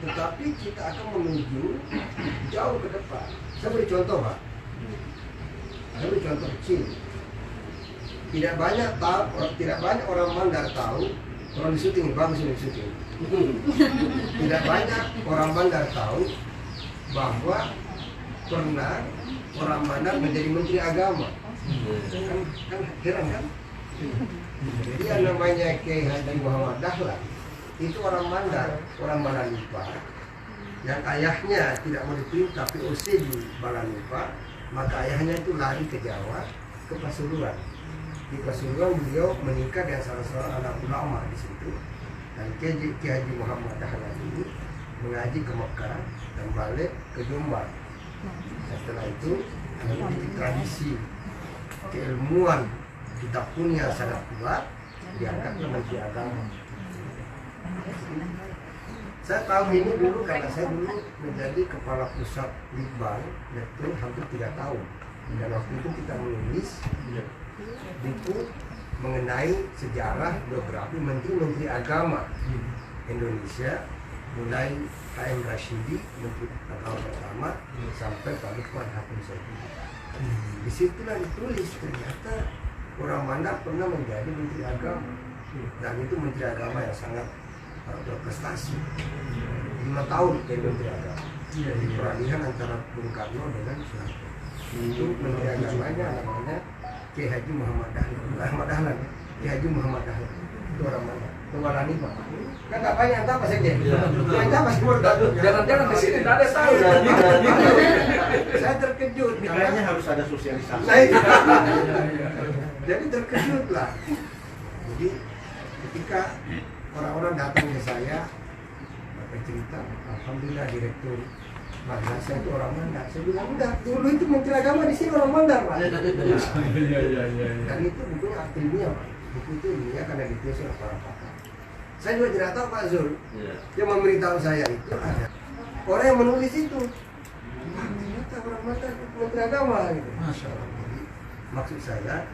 tetapi kita akan menuju jauh ke depan. Saya beri contoh, Pak. Saya beri contoh kecil. Tidak banyak orang Mandar tahu kalau di syuting bagus ini syuting. Tidak banyak orang Mandar tahu bahwa pernah orang Mandar menjadi Menteri Agama. Kan heran kan? Jadi yang namanya Kiai Haji Muhammad Dahlan itu orang Mandar Balanupa, yang ayahnya tidak mau diperintah POC di Balanupa, maka ayahnya itu lari ke Jawa, ke Pasuruan. Di Pasuruan beliau menikah dengan salah seorang anak ulama di situ, dan Kiai Haji Muhammad Dahlan ini mengaji ke Mekah dan balik ke Jombang. Setelah itu menjadi tradisi keilmuan kita punya sangat kuat, diangkat Menteri Agama. Saya tahu ini dulu karena saya dulu menjadi kepala pusat Litbang itu hampir 3 tahun, dan waktu itu kita menulis buku mengenai sejarah biografi menteri-menteri agama Indonesia, mulai H.M. Rashidi, Menteri Agama pertama, sampai Pak Lukman Hakim Saifuddin. Disitulah ditulis ternyata orang Mandar pernah menjadi Menteri Agama, dan itu Menteri Agama yang sangat berprestasi. 5 tahun jadi Menteri Agama. Jadi peralihan antara Bung Karno dengan Soeharto. Itu Menteri Agamanya namanya Kiai Haji Muhammad Dahlan. Kiai Haji Muhammad Dahlan itu orang Mandar. Tualani Pak. Kan nggak banyak yang tahu Pak Sekjen. Yang tahu Pak Sekjen. Jangan-jangan di sini tidak ada tahu. Saya terkejut. Kayaknya harus ada sosialisasi. Jadi terkejut lah. Jadi ketika orang-orang datang ke saya bercerita, alhamdulillah direktur madrasah itu orang Mandar. Saya bilang enggak, dulu itu Menteri Agama di sini orang Mandar, Pak. Dan itu bukunya ilmiah, Pak. Buku itu ilmiah karena ditulis oleh para pakar. Saya juga tidak tahu Pak Zul. Yang memberitahu saya itu ada orang yang menulis itu. Ternyata orang Mandar Menteri Agama gitu. Masya Allah. Jadi maksud saya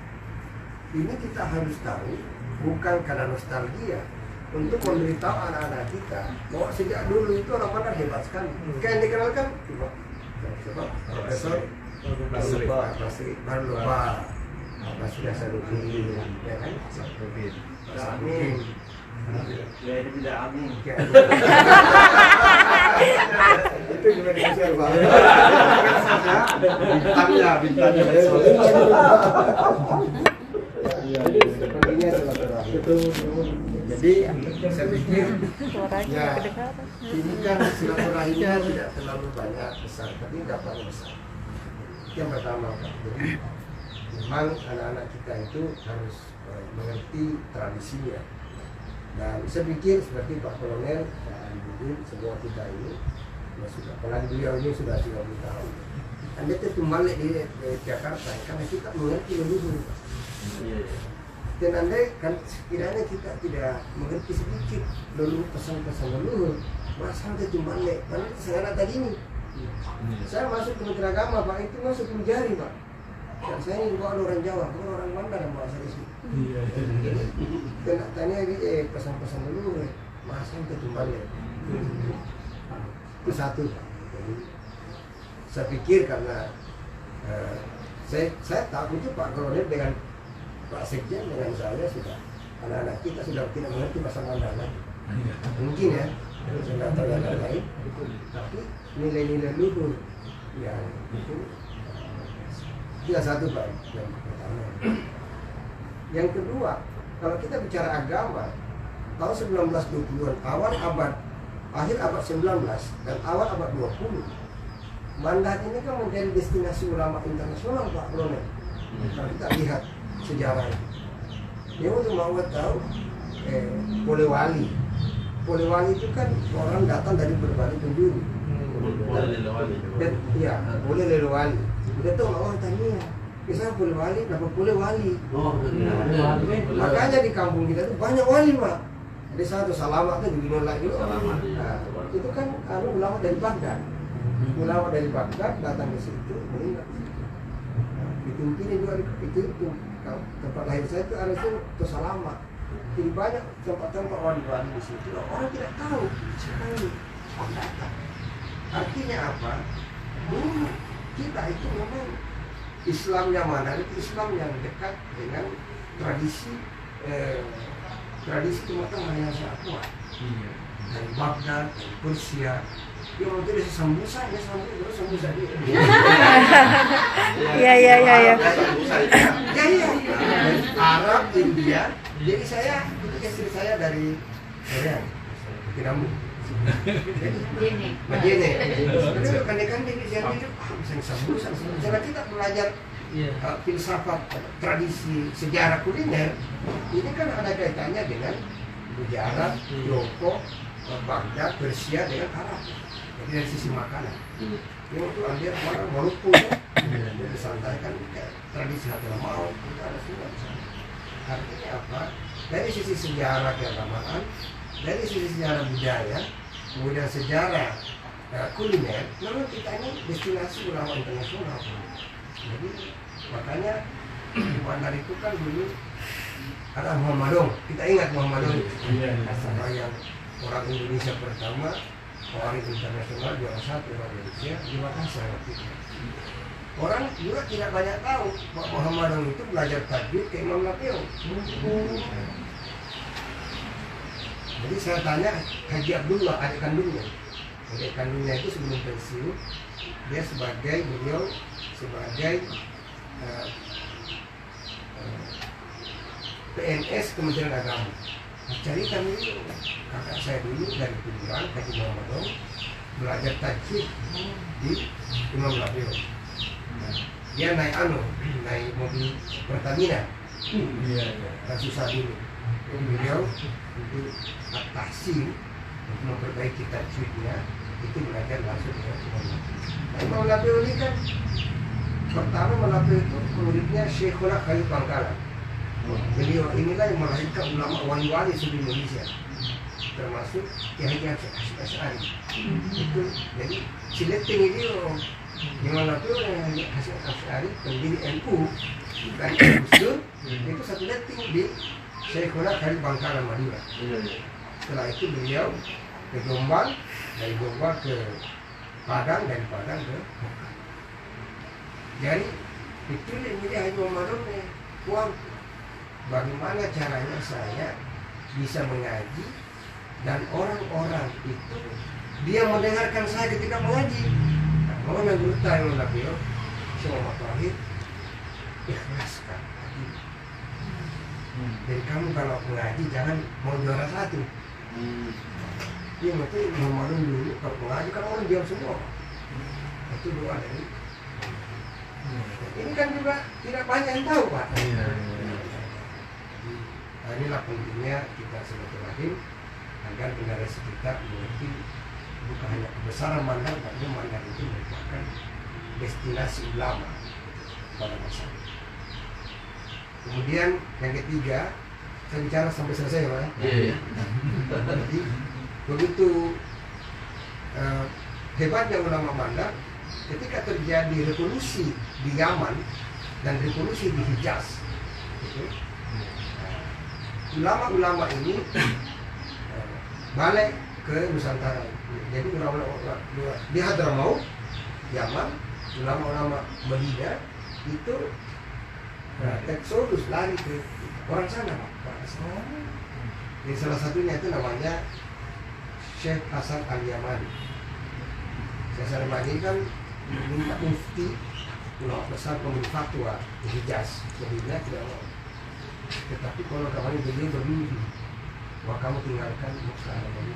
ini kita harus tahu bukan karena nostalgia, untuk memberitahu anak-anak kita bahwa sejak dulu itu orang Mandar hebat sekali. Kayak yang dikenalkan Profesor Basri Barlupa, Basri Hasanuddin, ya kan? Pak Amin. Ya itu tidak amin. Itu juga dikasih Pak. Bintangnya. Jadi saya pikir ya ini kan silaturahimnya tidak terlalu banyak besar, tapi dampaknya besar. Yang pertama, Pak. Jadi memang anak-anak kita itu harus mengerti tradisinya. Dan saya pikir seperti Pak Kolonel, Pak Alibudin, semua kita ini sudah, apalagi beliau ini sudah 30 tahun. Anda itu balik di Jakarta karena kita mengerti leluhur. Dan andai kan sekiranya kita tidak mengerti sedikit leluhur, pesan-pesan leluhur, masa kita cuma balik. Karena sekarang tadi ini, saya masuk ke Menteri Agama, Pak, itu masuk ke jari, Pak. Dan saya ini bukan orang Jawa, bukan orang Mandar yang bawa saya di sini. Jadi kena tanya lagi pesan-pesan leluhur, masa kita cuma balik. Itu satu, Pak. Jadi saya pikir karena saya takut itu Pak Kolonel dengan Pak Sekjen dengan saya sudah, anak-anak kita sudah tidak mengerti bahasa Mandar lagi. Mungkin ya, saya tidak tahu yang lain, tapi nilai-nilai luhur yang itu tidak satu, Pak, yang pertama. Yang kedua, kalau kita bicara agama, tahun 1920-an, akhir abad 19 dan awal abad 20, Mandar ini kan menjadi destinasi ulama internasional, Pak Kolonel. Kalau kita lihat sejarahnya, dia untuk mau tahu Polewali itu kan orang datang dari berbagai penjuru. Dan iya, boleh Lelewali. Dia tuh orang tanya, misalnya Polewali, dapat Polewali. Makanya di kampung kita tuh banyak wali, Pak. Ada satu Salamat tuh di Gunung Lagi. Nah, itu kan ulama dari Baghdad. Ulama dari Baghdad datang ke situ, mengingat. Itu mungkin juga itu tempat lahir saya itu ada itu Salamat. Jadi banyak tempat-tempat wali-wali di situ. Orang tidak tahu sekali. pendatang. Artinya apa? Dulu kita itu memang Islamnya mana? Itu Islam yang dekat dengan tradisi tradisi Timur Tengah yang sangat kuat. Dari Baghdad, dari Persia. Dia waktu itu sambusa dia. Iya. Ya. Arab, India. Jadi saya, itu istri saya dari Korea, Kinamu. Majene. Jadi kan dia itu bisa sambusa. Jangan kita belajar filsafat, tradisi, sejarah kuliner. Ini kan ada kaitannya dengan budaya Arab, Tiongkok, Baghdad, Persia dengan Arab. Jadi dari sisi makanan. Dia waktu ambil orang Maroko ya, dia disampaikan tradisi Hadramaut, ada semua. Artinya apa? Dari sisi sejarah keagamaan, dari sisi sejarah budaya, kemudian sejarah kuliner, memang kita ini destinasi ulama internasional. Jadi makanya di bandar itu kan dulu ada Muhammadong. Kita ingat Muhammadong yang orang Indonesia pertama, orang internasional juara satu orang Indonesia di Makassar waktu itu. Orang juga tidak banyak tahu bahwa Muhammadong itu belajar tajwid ke Imam Nafio. Jadi saya tanya Haji Abdullah, adik kandungnya. Adik kandungnya itu sebelum pensiun, dia beliau sebagai PNS Kementerian Agama. Cari kami kakak saya dulu dari Pilihan, Haji Muhammadong, belajar tajwid di Imam Nafio. Dia naik mobil Pertamina, dan susah dulu. Beliau untuk tahsin, untuk memperbaiki tajwidnya, itu belajar langsung dengan Imam Nafio. Nah, Imam Nafio ini kan pertama Nafio itu muridnya Syekhuna Khalid Bangkalan. Beliau inilah yang melahirkan ulama wali-wali seluruh Indonesia, termasuk Kiai Haji Asy'ari. Itu jadi Cileting itu gimana tuh Haji Asy'ari pendiri NU dan Gus itu satu leting di Syekhuna Khalid Bangkalan Madura. Setelah itu beliau ke Jombang, dari Jombang ke Padang, dari Padang ke Mekah. Jadi itu ini Haji Muhammadong uang bagaimana caranya saya bisa mengaji dan orang-orang itu dia mendengarkan saya ketika mengaji. Nah, mau guru tahu Nafio, semua tauhid ikhlaskan. Jadi kamu kalau mengaji jangan mau juara satu. Dia mesti Muhammadong dulu kalau mengaji kan orang diam semua. Itu doa dari. Ini kan juga tidak banyak yang tahu Pak. Nah, inilah pentingnya kita silaturahim agar generasi kita mengerti bukan hanya kebesaran Mandar, tapi Mandar itu merupakan destinasi ulama pada masa ini. Kemudian yang ketiga, saya bicara sampai selesai Pak. Jadi begitu hebatnya ulama Mandar ketika terjadi revolusi di Yaman dan revolusi di Hijaz. Gitu. Ulama-ulama ini balik ke Nusantara. Jadi ulama di Hadramaut, Yaman, ulama-ulama Madinah itu eksodus lari ke orang sana Pak. Jadi salah satunya itu namanya Syekh Hasan Al-Yamani. Syekh Hasan Al-Yamani kan minta mufti ulama besar pemilik fatwa di Hijaz. Madinah tidak mau. Tetapi kalau kamu beliau bermimpi, wah kamu tinggalkan Musa Al-Yamani.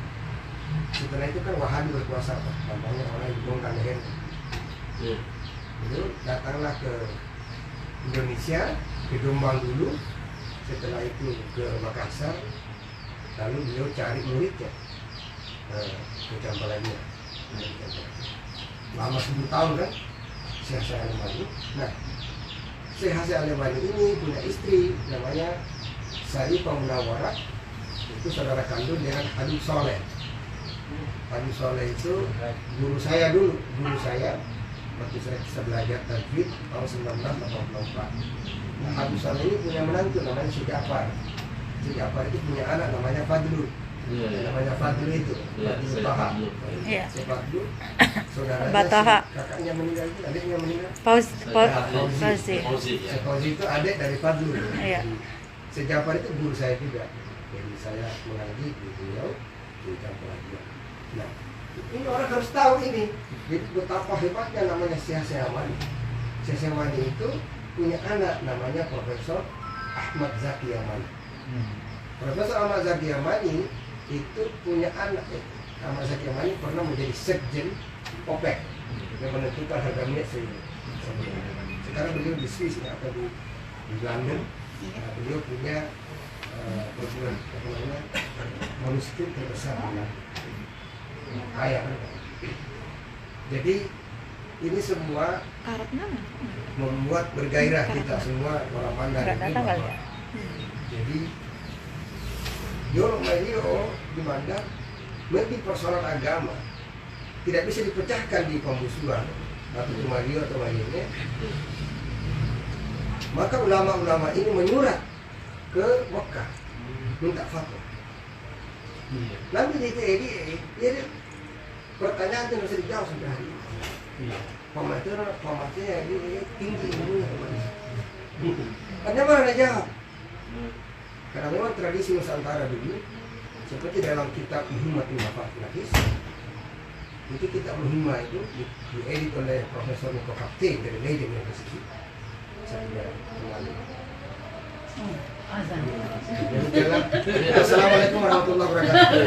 Setelah itu kan Wahabi berkuasa, namanya orang yang dibongkar leher. Beliau datanglah ke Indonesia, ke Jombang dulu, setelah itu ke Makassar, lalu beliau cari muridnya ke Campalanya. Lama 10 tahun kan, Syekh Hasan Al-Yamani. Nah, Syekh Hasan Al-Yamani ini punya istri namanya Sarifah Munawwarah, itu saudara kandung dengan Habib Soleh. Habib Soleh itu guru saya dulu, waktu saya bisa belajar tajwid tahun 1984. Nah, Habib Soleh ini punya menantu namanya Syekh Ja'far. Syekh Ja'far itu punya anak namanya Fadlul. Iya, iya. Namanya Fadlu itu, Iya, Fadlu saya Taha. Fadlu. Iya. Si Fadlu, saudaranya Bataha. si kakaknya meninggal itu, adiknya meninggal. Fauzi. Fauzi, Si ya. Fauzi itu adik dari Fadlu. Iya. Si Jafar itu guru saya juga. Jadi saya mengaji di beliau di pelajaran. Nah, ini orang harus tahu ini. Jadi betapa hebatnya namanya Syekh Syamani. Syekh Syamani itu punya anak namanya Profesor Ahmad Zaki Yamani. Profesor Ahmad Zaki Yamani itu punya anak. Ahmad Zaki Yamani pernah menjadi sekjen OPEC yang menentukan harga minyak sekarang beliau di Swiss atau di London. Nah, beliau punya perguruan apa namanya manuskrip terbesar dengan kaya. Jadi ini semua Karena membuat bergairah kita semua orang Mandar nggak ini datang kali bahwa ya. jadi Yolo Mario di Mandar lebih persoalan agama tidak bisa dipecahkan di pembusuan atau di Mario atau lainnya. Maka ulama-ulama ini menyurat ke Mekah minta fatwa. Nanti jadi pertanyaan itu bisa dijawab sampai hari ini. Pematnya ini tinggi ilmunya. Karena mana dia jawab? Karena memang tradisi Nusantara dulu seperti dalam kitab Muhammad Nafis itu kitab Muhammad itu diedit oleh Profesor Niko Fakti dari Leiden University. Saya tidak mengalami. Assalamualaikum warahmatullahi wabarakatuh.